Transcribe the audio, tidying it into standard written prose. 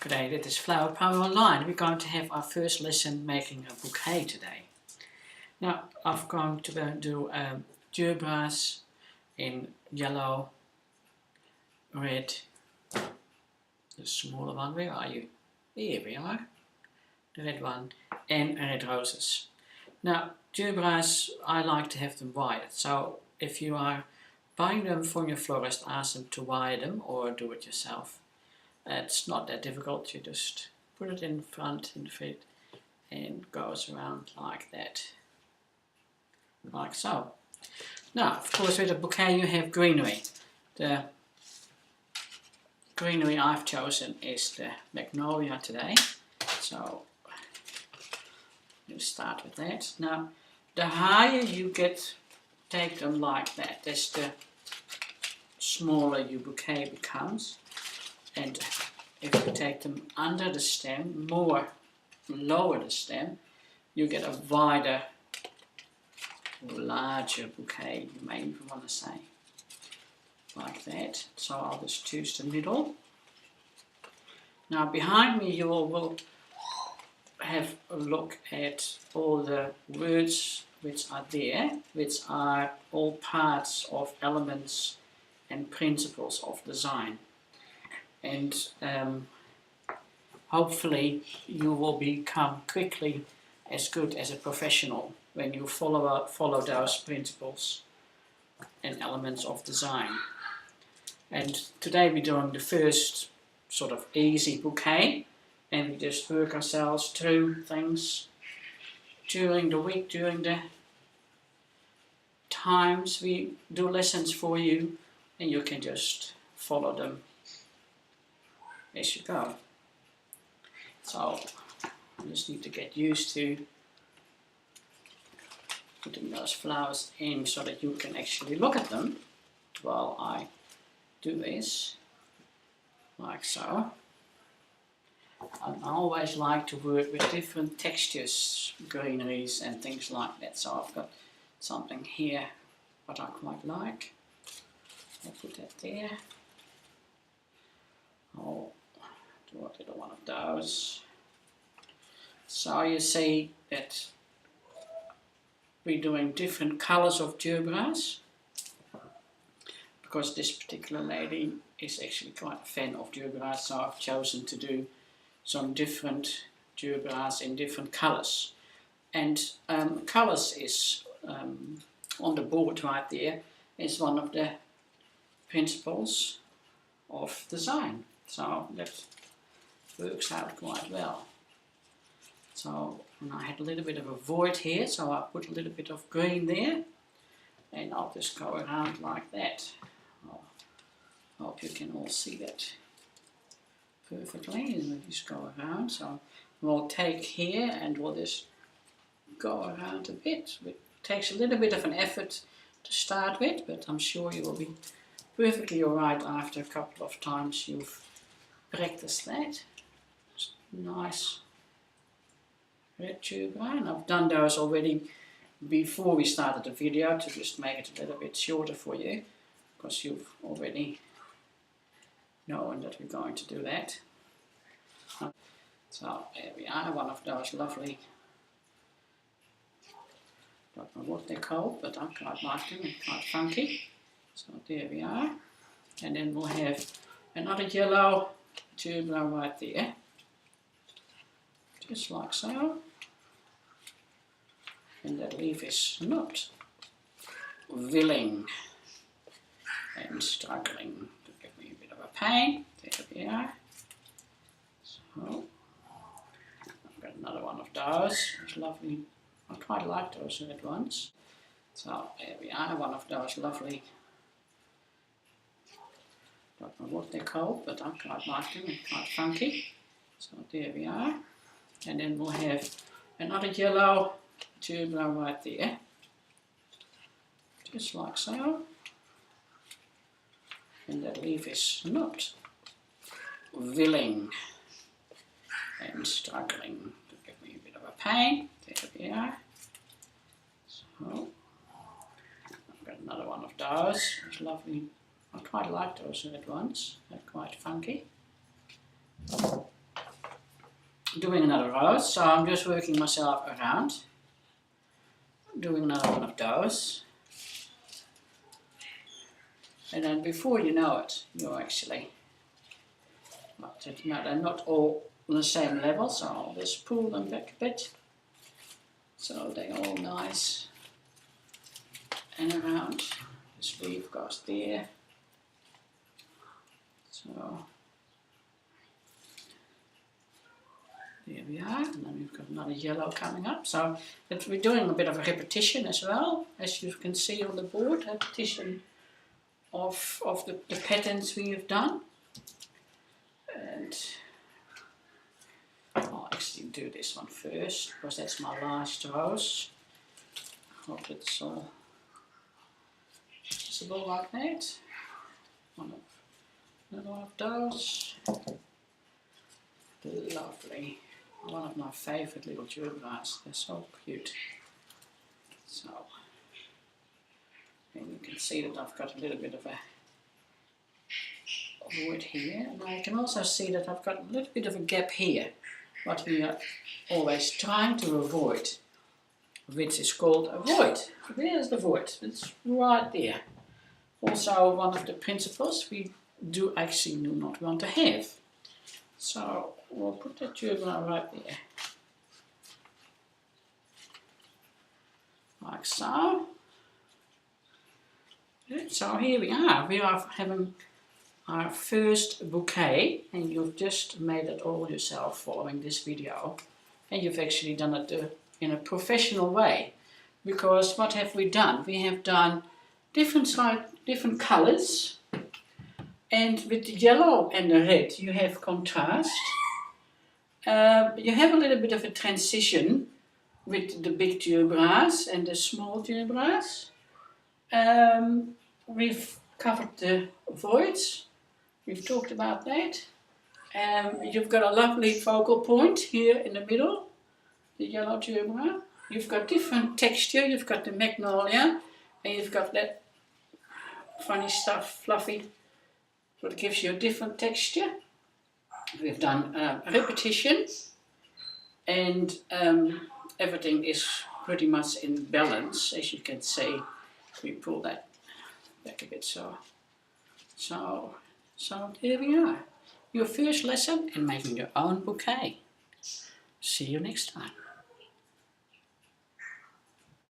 G'day, this is Flower Power Online. We're going to have our first lesson making a bouquet today. Now, I'm going to do gerbils in yellow, red, the smaller one, where are you? Here we are, the red one, and red roses. Now, gerbils, I like to have them wired, so if you are buying them from your florist, ask them to wire them or do it yourself. It's not that difficult, you just put it in front in fit and goes around like that, like so. Now, of course, with a bouquet you have greenery. The greenery I've chosen is the magnolia today, so you start with that. Now, the higher you take them like that, the smaller your bouquet becomes. And if you take them under the stem, lower the stem, you get a wider, larger bouquet, you may even want to say, like that. So I'll just choose the middle. Now behind me you will have a look at all the words which are there, which are all parts of elements and principles of design. And hopefully you will become quickly as good as a professional when you follow those principles and elements of design. And today we're doing the first sort of easy bouquet, and we just work ourselves through things during the week, during the times we do lessons for you, and you can just follow them as you go. So I just need to get used to putting those flowers in so that you can actually look at them while I do this, like so. I always like to work with different textures, greeneries and things like that. So I've got something here what I quite like. I'll put that there. I'll do a little one of those. So you see that we're doing different colours of gerbils, because this particular lady is actually quite a fan of gerbils, so I've chosen to do some different gerbils in different colours. And colours is on the board right there, is one of the principles of design. So that works out quite well. So I had a little bit of a void here, so I put a little bit of green there, and I'll just go around like that. I hope you can all see that perfectly, and we'll just go around. So we'll take here and we'll just go around a bit. It takes a little bit of an effort to start with, but I'm sure you will be perfectly alright after a couple of times you've practiced that. Nice red gerbil, and I've done those already before we started the video to just make it a little bit shorter for you, because you've already known that we're going to do that. So there we are, one of those lovely, don't know what they're called, but I quite like them, they're quite funky. So there we are, and then we'll have another yellow gerbil right there, just like so. And that leaf is not willing and struggling to give me a bit of a pain. There we are. So I've got another one of those. It's lovely. I quite like those red ones. So there we are, one of those lovely, don't know what they're called, but I quite like them, they're quite funky. So there we are, and then we'll have another yellow gerbil right there, just like so. And that leaf is not willing and struggling to give me a bit of a pain. There we are. So I've got another one of those. It's lovely. I quite like those red ones. They're quite funky. doing another rose, so I'm just working myself around, doing another one of those, and then before you know it, you're actually, they're not all on the same level, so I'll just pull them back a bit, so they're all nice and around. The sleeve goes there, so there we are, and then we've got another yellow coming up. So we're doing a bit of a repetition as well, as you can see on the board, repetition of the patterns we have done. And I'll actually do this one first, because that's my last rose. I hope it's all visible like that. Another one of those. Lovely. One of my favourite little tuberose. They're so cute. So, and you can see that I've got a little bit of a wood here, and I can also see that I've got a little bit of a gap here, what we are always trying to avoid, which is called a void. There's the void. It's right there. Also, one of the principles we do not want to have. So we'll put the tuberose right there, like so. Good. So here we are. We are having our first bouquet, and you've just made it all yourself following this video, and you've actually done it in a professional way, because what have we done? We have done different colours. And with the yellow and the red, you have contrast. You have a little bit of a transition with the big tuberose and the small tuberose. We've covered the voids. We've talked about that. You've got a lovely focal point here in the middle, the yellow tuberose. You've got different texture. You've got the magnolia, and you've got that funny stuff, fluffy. So it gives you a different texture. We've done a repetition, and everything is pretty much in balance, as you can see. We pull that back a bit, so there we are. Your first lesson in making your own bouquet. See you next time.